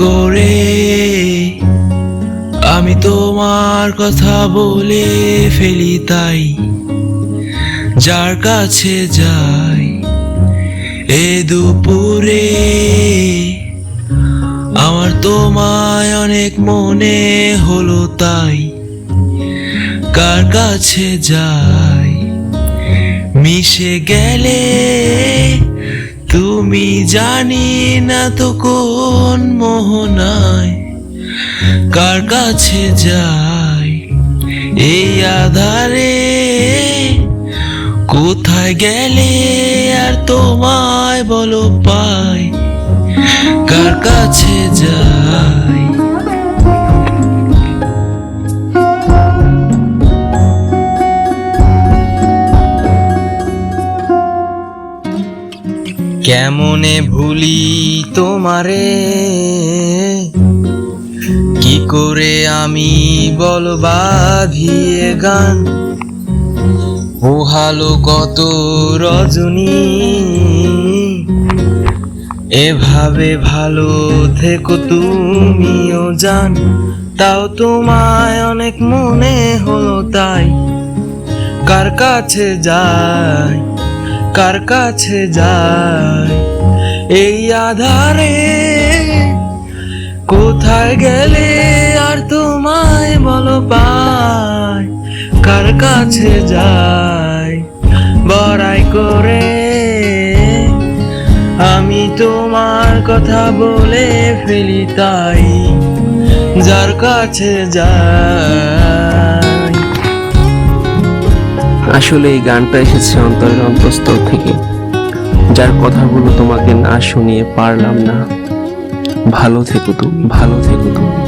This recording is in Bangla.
করে আমি তোমার কথা বলে ফেলি, তাই যার কাছে যাই এ দুপুরে আমার তোমায় অনেক মনে হলো, তাই কার কাছে যাই মিশে গেলে তুমি জানি না তো কোন মোহনায় কার কাছে যাই এই আধারে, কোথায় গেলে আর তোমায় বলো পাই কার কাছে যাই। কেমনে ভুলি তোমারে, কি করে আমি বল বাঁধিয়ে গান, পোহালো কত রজনী এভাবে ভালো থেকো তুমিও জান, তাও তোমায় অনেক মনে হলো, তাই কার কাছে যাই কার কাছে যাই এই আধারে, কোথায় গেলে আর তোমায় বলো পাই কার কাছে যাই। বড়াই করে আমি তোমার কথা বলে ফেলি, তাই যার কাছে যাই। আসলে এই গানটা এসেছে অন্তরের অন্তঃস্থল থেকে, যার কথাগুলো তোমাকে না শুনিয়ে পারলাম না। ভালো থেকো তুমি, ভালো থেকো তুমি।